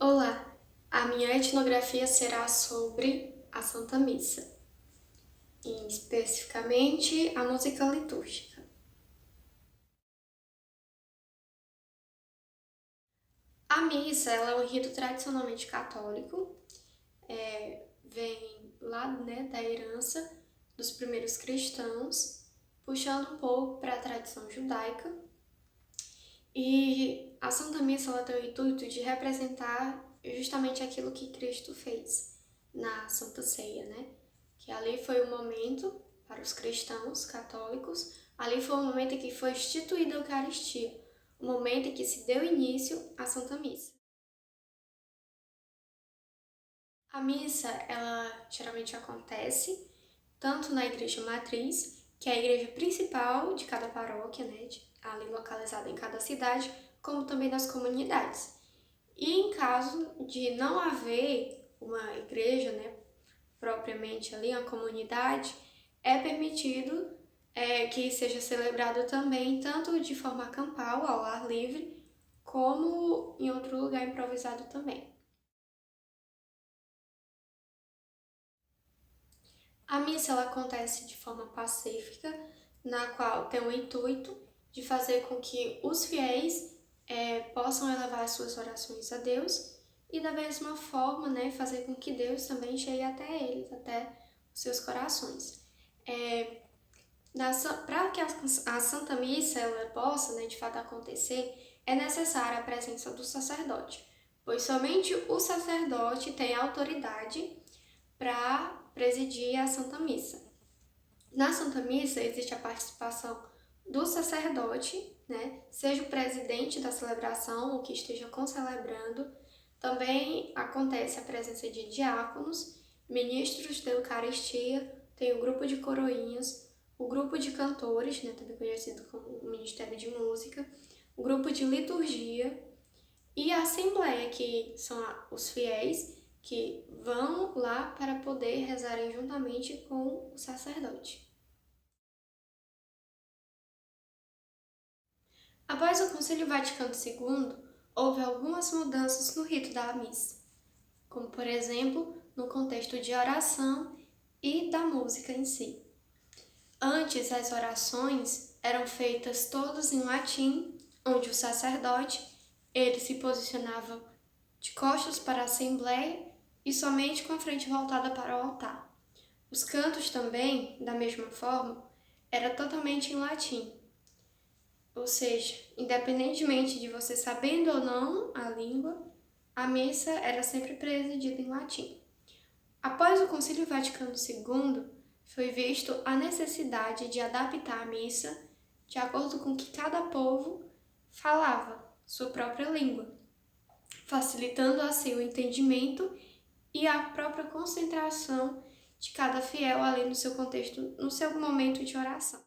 Olá, a minha etnografia será sobre a Santa Missa, e especificamente a música litúrgica. A missa ela é um rito tradicionalmente católico, vem lá, da herança dos primeiros cristãos, puxando um pouco para a tradição judaica. E a Santa Missa ela tem o intuito de representar justamente aquilo que Cristo fez na Santa Ceia, Que ali foi o momento para os cristãos católicos, ali foi o momento em que foi instituída a Eucaristia, o momento em que se deu início à Santa Missa. A missa, ela geralmente acontece tanto na igreja matriz, que é a igreja principal de cada paróquia, ali localizada em cada cidade, como também nas comunidades. E em caso de não haver uma igreja, propriamente ali, uma comunidade, é permitido que seja celebrado também tanto de forma campal, ao ar livre, como em outro lugar improvisado também. A missa ela acontece de forma pacífica, na qual tem o intuito de fazer com que os fiéis possam elevar as suas orações a Deus e da mesma forma, fazer com que Deus também chegue até eles, até os seus corações. Para que a Santa Missa ela possa, de fato, acontecer, é necessária a presença do sacerdote, pois somente o sacerdote tem autoridade para presidir a Santa Missa. Na Santa Missa existe a participação do sacerdote, seja o presidente da celebração ou que esteja concelebrando. Também acontece a presença de diáconos, ministros da Eucaristia, tem o grupo de coroinhas, o grupo de cantores, também conhecido como o Ministério de Música, o grupo de liturgia e a assembleia, que são os fiéis que vão lá para poder rezarem juntamente com o sacerdote. Após o Concílio Vaticano II, houve algumas mudanças no rito da missa, como, por exemplo, no contexto de oração e da música em si. Antes, as orações eram feitas todas em latim, onde o sacerdote ele se posicionava de costas para a assembleia e somente com a frente voltada para o altar. Os cantos também, da mesma forma, era totalmente em latim. Ou seja, independentemente de você sabendo ou não a língua, a missa era sempre presidida em latim. Após o Concílio Vaticano II, foi visto a necessidade de adaptar a missa de acordo com que cada povo falava sua própria língua, facilitando assim o entendimento e a própria concentração de cada fiel ali no seu contexto, no seu momento de oração.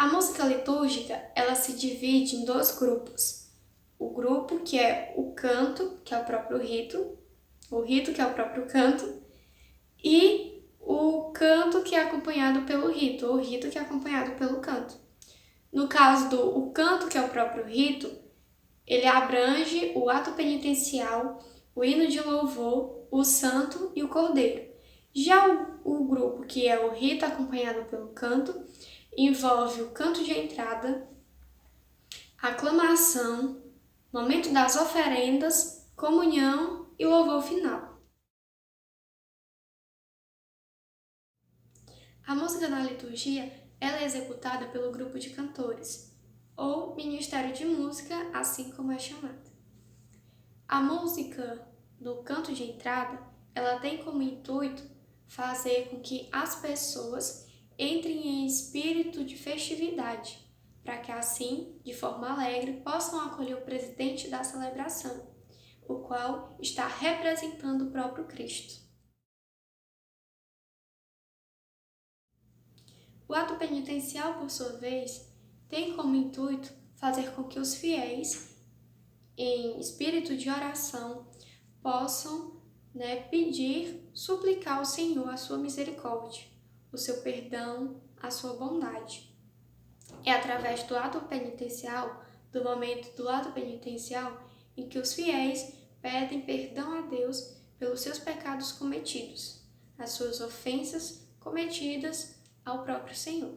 A música litúrgica, ela se divide em dois grupos. O grupo que é o canto, que é o próprio rito, o rito que é o próprio canto, e o canto que é acompanhado pelo rito, ou o rito que é acompanhado pelo canto. No caso do o canto, que é o próprio rito, ele abrange o ato penitencial, o hino de louvor, o santo e o cordeiro. Já o grupo que é o rito acompanhado pelo canto, envolve o canto de entrada, a aclamação, momento das oferendas, comunhão e louvor final. A música da liturgia ela é executada pelo grupo de cantores, ou Ministério de Música, assim como é chamada. A música do canto de entrada, ela tem como intuito fazer com que as pessoas entrem em espírito de festividade, para que assim, de forma alegre, possam acolher o presidente da celebração, o qual está representando o próprio Cristo. O ato penitencial, por sua vez, tem como intuito fazer com que os fiéis, em espírito de oração, possam pedir, suplicar ao Senhor a sua misericórdia, o seu perdão, a sua bondade. É através do ato penitencial, do momento do ato penitencial em que os fiéis pedem perdão a Deus pelos seus pecados cometidos, as suas ofensas cometidas ao próprio Senhor.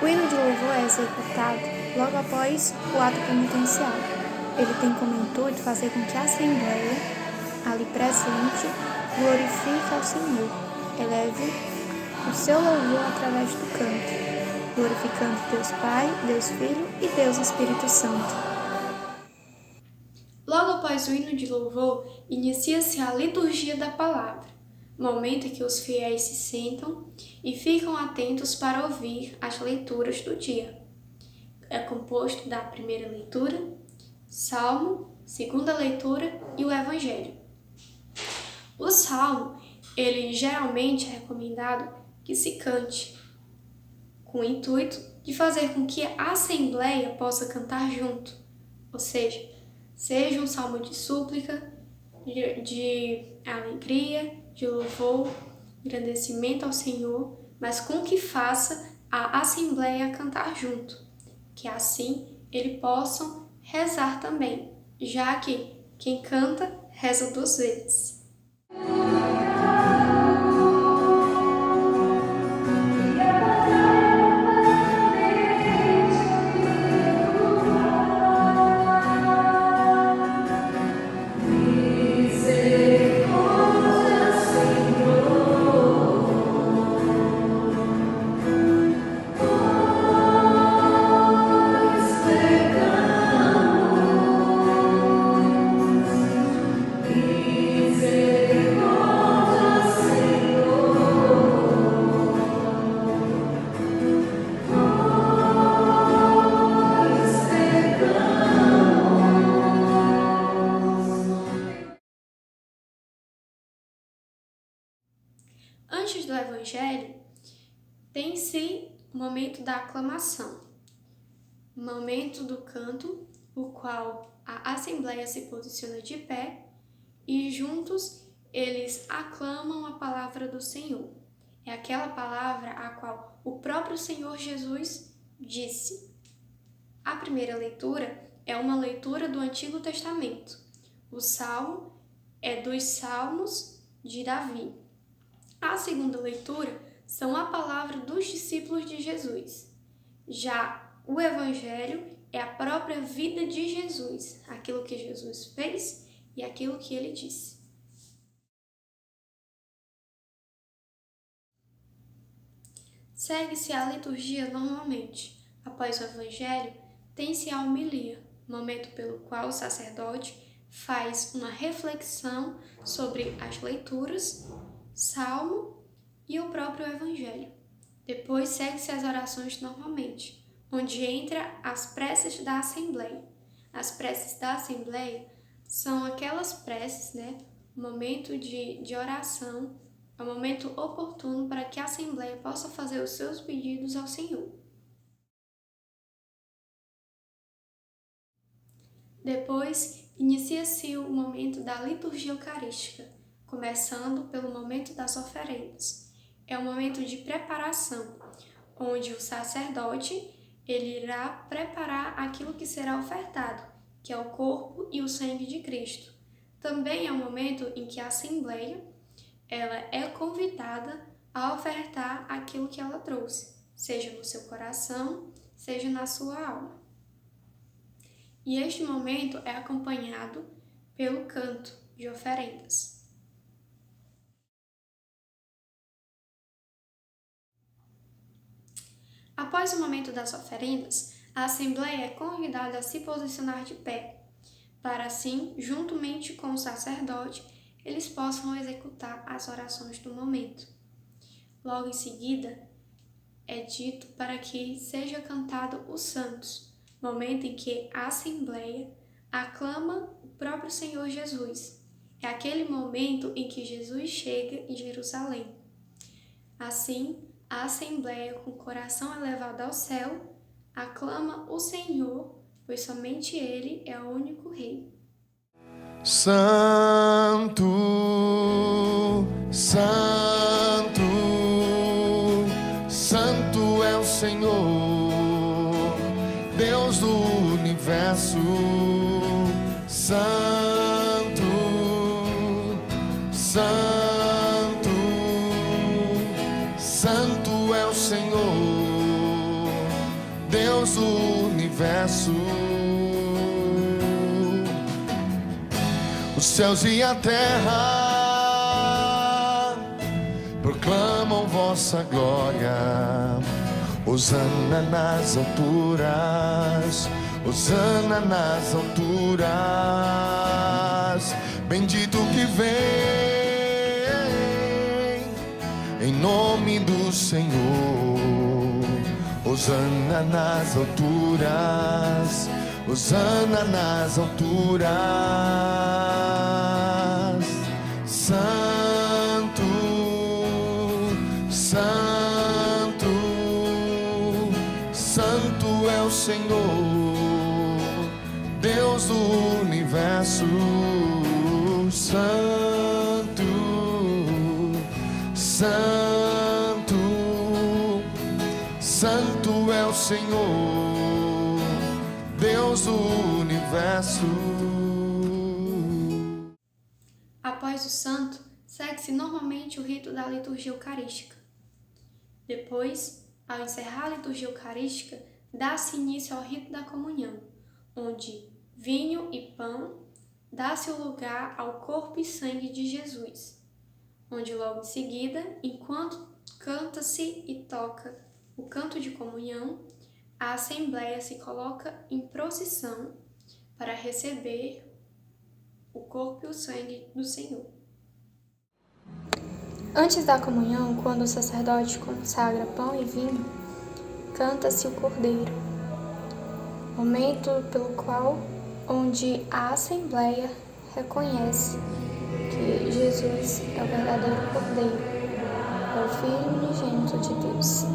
O hino de louvor é executado logo após o ato penitencial. Ele tem como intuito fazer com que a Assembleia, ali presente, glorifique ao Senhor, eleve o seu louvor através do canto, glorificando Deus Pai, Deus Filho e Deus Espírito Santo. Logo após o hino de louvor, inicia-se a liturgia da palavra, momento em que os fiéis se sentam e ficam atentos para ouvir as leituras do dia. É composto da primeira leitura, salmo, segunda leitura e o evangelho. O salmo, ele geralmente é recomendado que se cante, com o intuito de fazer com que a assembleia possa cantar junto, ou seja um salmo de súplica, de alegria, de louvor, agradecimento ao Senhor, mas com que faça a assembleia cantar junto, que assim eles possam rezar também, já que quem canta reza 2 vezes. Antes do Evangelho, tem-se o momento da aclamação, o momento do canto, o qual a Assembleia se posiciona de pé e juntos eles aclamam a palavra do Senhor. É aquela palavra a qual o próprio Senhor Jesus disse. A primeira leitura é uma leitura do Antigo Testamento. O salmo é dos Salmos de Davi. A segunda leitura são a palavra dos discípulos de Jesus. Já o Evangelho é a própria vida de Jesus, aquilo que Jesus fez e aquilo que ele disse. Segue-se a liturgia normalmente. Após o Evangelho, tem-se a homilia, momento pelo qual o sacerdote faz uma reflexão sobre as leituras, salmo e o próprio Evangelho. Depois segue-se as orações normalmente, onde entra as preces da Assembleia. As preces da Assembleia são aquelas preces, o momento de oração, é o momento oportuno para que a Assembleia possa fazer os seus pedidos ao Senhor. Depois, inicia-se o momento da liturgia eucarística, começando pelo momento das oferendas. É um momento de preparação, onde o sacerdote ele irá preparar aquilo que será ofertado, que é o corpo e o sangue de Cristo. Também é um momento em que a Assembleia ela é convidada a ofertar aquilo que ela trouxe, seja no seu coração, seja na sua alma. E este momento é acompanhado pelo canto de oferendas. Após o momento das oferendas, a Assembleia é convidada a se posicionar de pé, para assim, juntamente com o sacerdote, eles possam executar as orações do momento. Logo em seguida, é dito para que seja cantado os santos, momento em que a Assembleia aclama o próprio Senhor Jesus. É aquele momento em que Jesus chega em Jerusalém. Assim, a Assembleia, com o coração elevado ao céu, aclama o Senhor, pois somente Ele é o único Rei. Santo, Santo, Santo é o Senhor, Deus do universo, Santo, Santo, Santo é o Senhor, Deus do universo. Os céus e a terra proclamam vossa glória. Hosana nas alturas, hosana nas alturas. Bendito que vem em nome do Senhor. Hosana nas alturas, hosana nas alturas. Santo, Santo, Santo é o Senhor, Deus do universo. Santo, Santo, Santo é o Senhor, Deus do universo. Após o santo, segue-se normalmente o rito da liturgia eucarística. Depois, ao encerrar a liturgia eucarística, dá-se início ao rito da comunhão, onde vinho e pão dá-se o lugar ao corpo e sangue de Jesus, onde logo em seguida, enquanto canta-se e toca o canto de comunhão, a Assembleia se coloca em procissão para receber o corpo e o sangue do Senhor. Antes da comunhão, quando o sacerdote consagra pão e vinho, canta-se o Cordeiro, momento pelo qual onde a Assembleia reconhece que Jesus é o verdadeiro Cordeiro, é o Filho unigênito de Deus.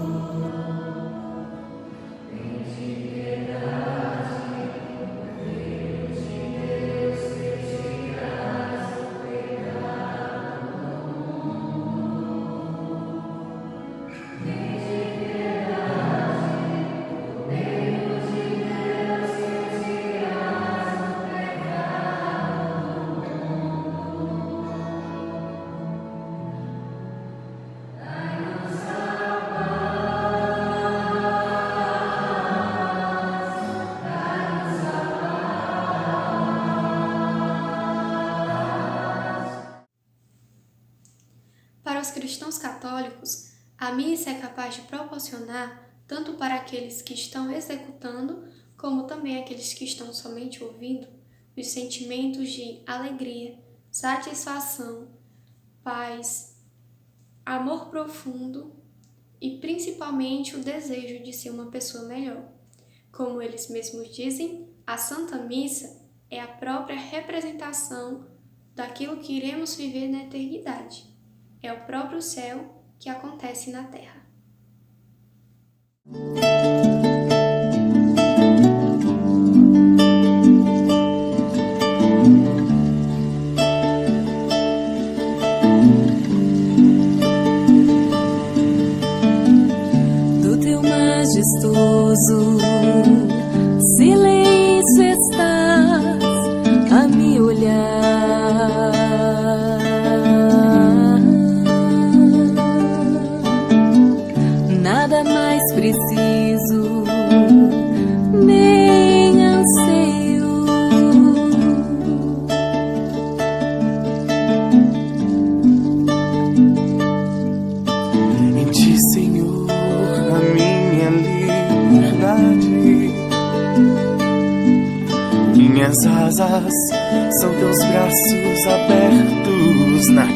Para os cristãos católicos, a missa é capaz de proporcionar, tanto para aqueles que estão executando, como também aqueles que estão somente ouvindo, os sentimentos de alegria, satisfação, paz, amor profundo e principalmente o desejo de ser uma pessoa melhor. Como eles mesmos dizem, a Santa Missa é a própria representação daquilo que iremos viver na eternidade. É o próprio céu que acontece na terra. Do teu majestoso silêncio estás a me olhar. Nada mais preciso, nem anseio. Em ti, Senhor, a minha liberdade. Minhas asas são teus braços abertos na